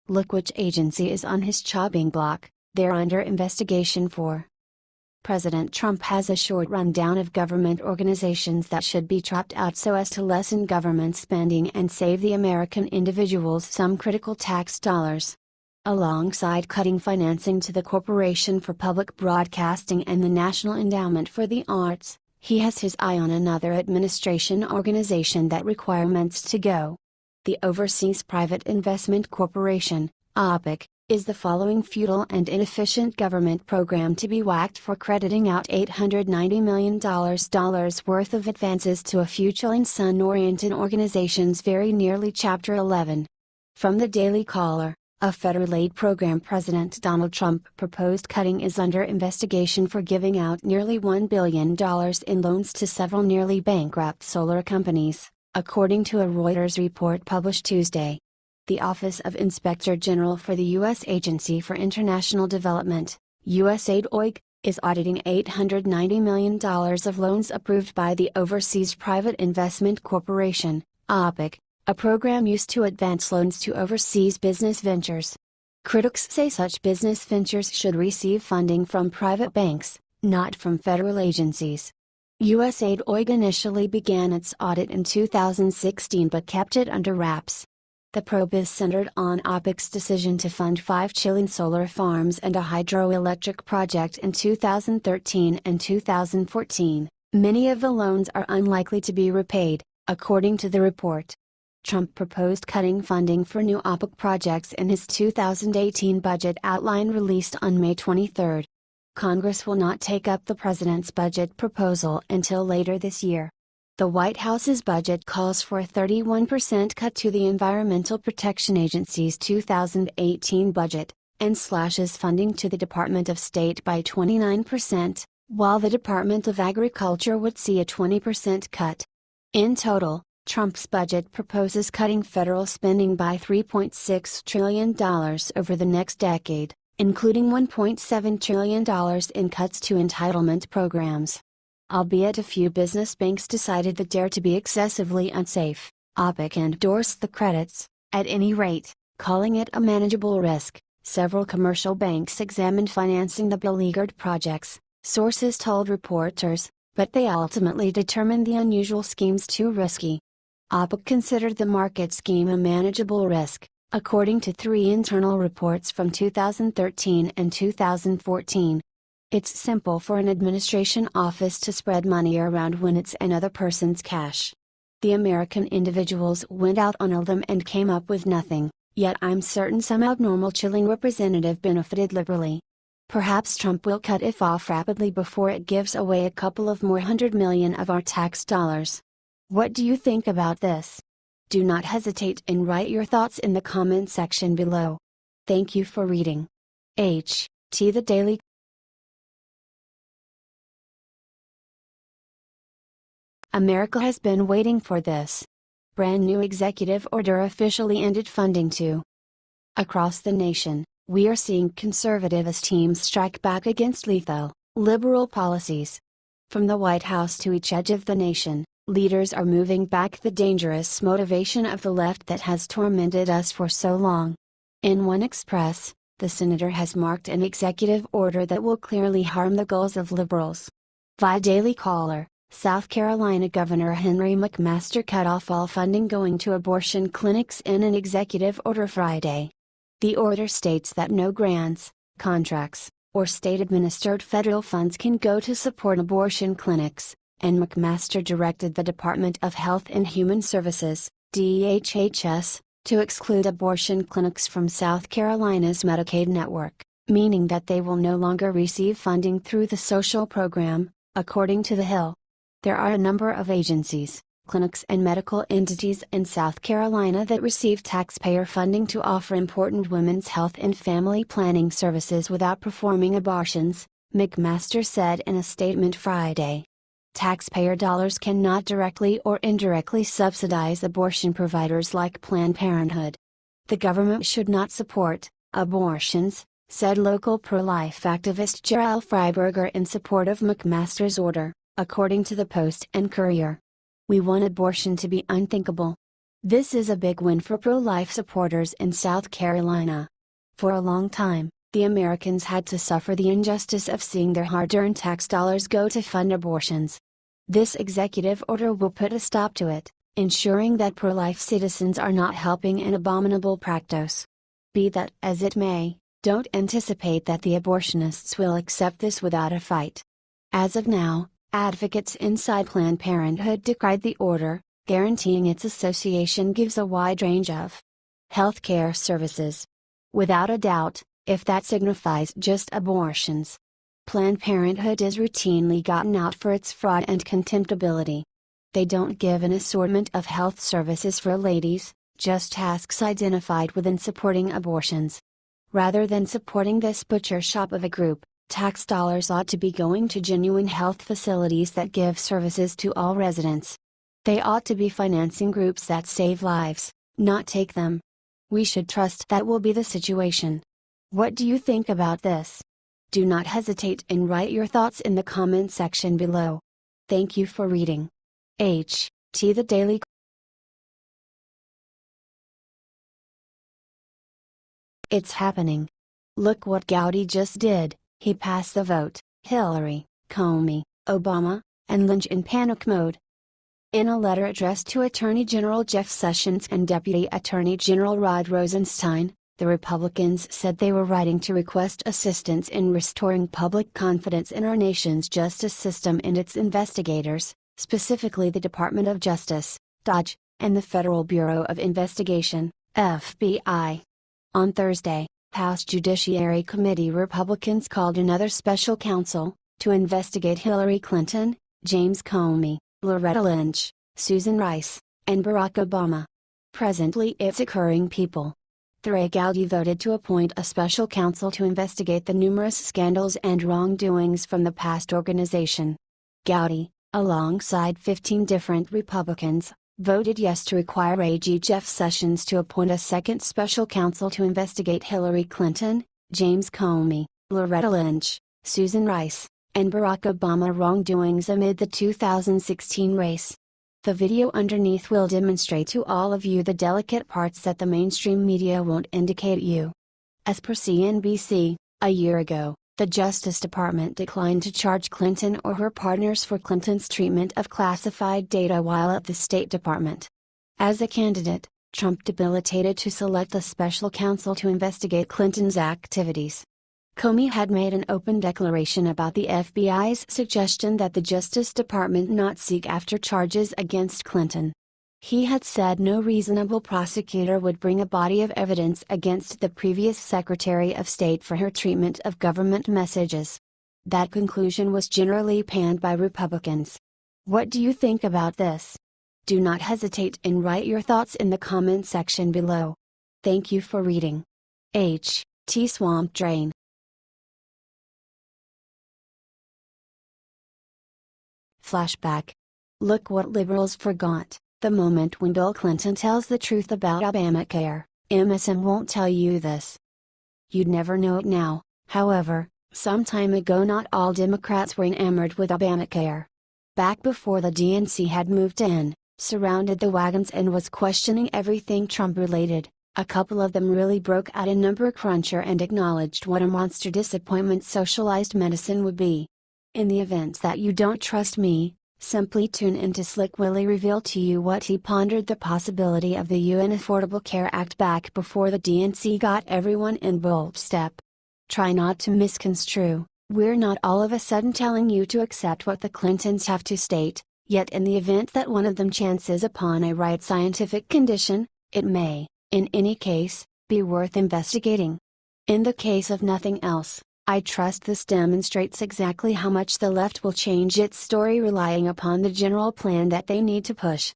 Look which agency is on his chopping block, they're under investigation for. President Trump has a short rundown of government organizations that should be chopped out so as to lessen government spending and save the American individuals some critical tax dollars. Alongside cutting financing to the Corporation for Public Broadcasting and the National Endowment for the Arts, he has his eye on another administration organization that requirements to go. The Overseas Private Investment Corporation, OPIC, is the following futile and inefficient government program to be whacked for crediting out $890 million worth of advances to a few Chilean sun-oriented organizations very nearly Chapter 11. From the Daily Caller, a federal aid program President Donald Trump proposed cutting is under investigation for giving out nearly $1 billion in loans to several nearly bankrupt solar companies, according to a Reuters report published Tuesday. The Office of Inspector General for the U.S. Agency for International Development, USAID OIG, is auditing $890 million of loans approved by the Overseas Private Investment Corporation, OPIC, a program used to advance loans to overseas business ventures. Critics say such business ventures should receive funding from private banks, not from federal agencies. USAID OIG initially began its audit in 2016 but kept it under wraps. The probe is centered on OPIC's decision to fund 5 Chilean solar farms and a hydroelectric project in 2013 and 2014. Many of the loans are unlikely to be repaid, according to the report. Trump proposed cutting funding for new OPIC projects in his 2018 budget outline released on May 23. Congress will not take up the president's budget proposal until later this year. The White House's budget calls for a 31% cut to the Environmental Protection Agency's 2018 budget, and slashes funding to the Department of State by 29%, while the Department of Agriculture would see a 20% cut. In total, Trump's budget proposes cutting federal spending by $3.6 trillion over the next decade, including $1.7 trillion in cuts to entitlement programs. Albeit a few business banks decided the dare to be excessively unsafe, OPIC endorsed the credits, at any rate, calling it a manageable risk. Several commercial banks examined financing the beleaguered projects, sources told reporters, but they ultimately determined the unusual schemes too risky. OPIC considered the market scheme a manageable risk, according to 3 internal reports from 2013 and 2014. It's simple for an administration office to spread money around when it's another person's cash. The American individuals went out on a limb and came up with nothing, yet I'm certain some abnormal Chilean representative benefited liberally. Perhaps Trump will cut it off rapidly before it gives away a couple of more $100 million of our tax dollars. What do you think about this? Do not hesitate and write your thoughts in the comment section below. Thank you for reading. The Daily America has been waiting for this. Brand new executive order officially ended funding to. Across the nation, we are seeing conservativist teams strike back against lethal, liberal policies. From the White House to each edge of the nation, leaders are moving back the dangerous motivation of the left that has tormented us for so long. In one express, the senator has marked an executive order that will clearly harm the goals of liberals. Via Daily Caller, South Carolina Governor Henry McMaster cut off all funding going to abortion clinics in an executive order Friday. The order states that no grants, contracts, or state-administered federal funds can go to support abortion clinics, and McMaster directed the Department of Health and Human Services, DHHS, to exclude abortion clinics from South Carolina's Medicaid network, meaning that they will no longer receive funding through the social program, according to The Hill. There are a number of agencies, clinics and medical entities in South Carolina that receive taxpayer funding to offer important women's health and family planning services without performing abortions, McMaster said in a statement Friday. Taxpayer dollars cannot directly or indirectly subsidize abortion providers like Planned Parenthood. The government should not support abortions, said local pro-life activist Gerald Freiberger in support of McMaster's order, according to the Post and Courier. We want abortion to be unthinkable. This is a big win for pro-life supporters in South Carolina. For a long time, the Americans had to suffer the injustice of seeing their hard-earned tax dollars go to fund abortions. This executive order will put a stop to it, ensuring that pro-life citizens are not helping an abominable practice. Be that as it may, don't anticipate that the abortionists will accept this without a fight. As of now, advocates inside Planned Parenthood decried the order, guaranteeing its association gives a wide range of healthcare services. Without a doubt, if that signifies just abortions. Planned Parenthood is routinely gotten out for its fraud and contemptibility. They don't give an assortment of health services for ladies, just tasks identified within supporting abortions. Rather than supporting this butcher shop of a group, tax dollars ought to be going to genuine health facilities that give services to all residents. They ought to be financing groups that save lives, not take them. We should trust that will be the situation. What do you think about this? Do not hesitate and write your thoughts in the comment section below. Thank you for reading. H.T. The Daily. It's happening. Look what Gowdy just did. He passed the vote. Hillary, Comey, Obama, and Lynch in panic mode. In a letter addressed to Attorney General Jeff Sessions and Deputy Attorney General Rod Rosenstein, the Republicans said they were writing to request assistance in restoring public confidence in our nation's justice system and its investigators, specifically the Department of Justice, DOJ, and the Federal Bureau of Investigation, FBI. On Thursday, House Judiciary Committee Republicans called another special counsel, to investigate Hillary Clinton, James Comey, Loretta Lynch, Susan Rice, and Barack Obama. Presently it's occurring people. Gowdy voted to appoint a special counsel to investigate the numerous scandals and wrongdoings from the past organization. Gowdy, alongside 15 different Republicans, voted yes to require AG Jeff Sessions to appoint a second special counsel to investigate Hillary Clinton, James Comey, Loretta Lynch, Susan Rice, and Barack Obama wrongdoings amid the 2016 race. The video underneath will demonstrate to all of you the delicate parts that the mainstream media won't indicate you. As per CNBC, a year ago, the Justice Department declined to charge Clinton or her partners for Clinton's treatment of classified data while at the State Department. As a candidate, Trump debilitated to select a special counsel to investigate Clinton's activities. Comey had made an open declaration about the FBI's suggestion that the Justice Department not seek after charges against Clinton. He had said no reasonable prosecutor would bring a body of evidence against the previous Secretary of State for her treatment of government messages. That conclusion was generally panned by Republicans. What do you think about this? Do not hesitate and write your thoughts in the comment section below. Thank you for reading. H.T. Swamp Drain. Flashback. Look what liberals forgot. The moment when Bill Clinton tells the truth about Obamacare, MSM won't tell you this. You'd never know it now, however, some time ago not all Democrats were enamored with Obamacare. Back before the DNC had moved in, surrounded the wagons and was questioning everything Trump-related, a couple of them really broke out a number cruncher and acknowledged what a monster disappointment socialized medicine would be. In the event that you don't trust me, simply tune in to Slick Willie reveal to you what he pondered the possibility of the UN Affordable Care Act back before the DNC got everyone in bull step. Try not to misconstrue, we're not all of a sudden telling you to accept what the Clintons have to state, yet in the event that one of them chances upon a right scientific condition, it may, in any case, be worth investigating. In the case of nothing else, I trust this demonstrates exactly how much the left will change its story relying upon the general plan that they need to push.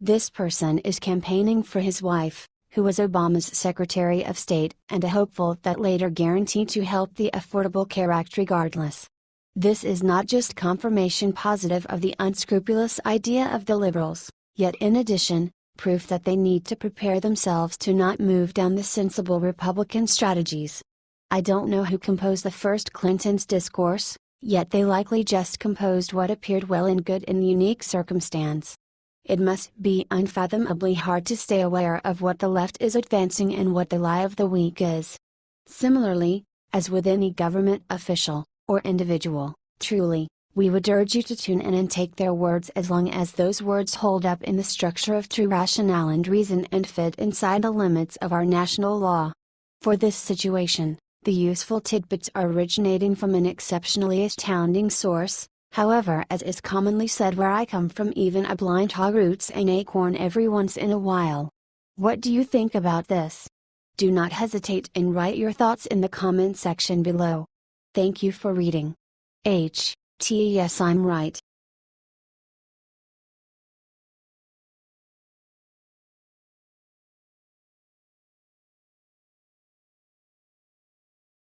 This person is campaigning for his wife, who was Obama's Secretary of State and a hopeful that later guaranteed to help the Affordable Care Act regardless. This is not just confirmation positive of the unscrupulous idea of the liberals, yet in addition, proof that they need to prepare themselves to not move down the sensible Republican strategies. I don't know who composed the first Clinton's discourse, yet they likely just composed what appeared well and good in unique circumstance. it must be unfathomably hard to stay aware of what the left is advancing and what the lie of the week is. Similarly, as with any government official, or individual, truly, we would urge you to tune in and take their words as long as those words hold up in the structure of true rationale and reason and fit inside the limits of our national law. For this situation, the useful tidbits are originating from an exceptionally astounding source. However, as is commonly said where I come from, even a blind hog roots an acorn every once in a while. What do you think about this? Do not hesitate and write your thoughts in the comment section below. Thank you for reading. Yes, I'm right.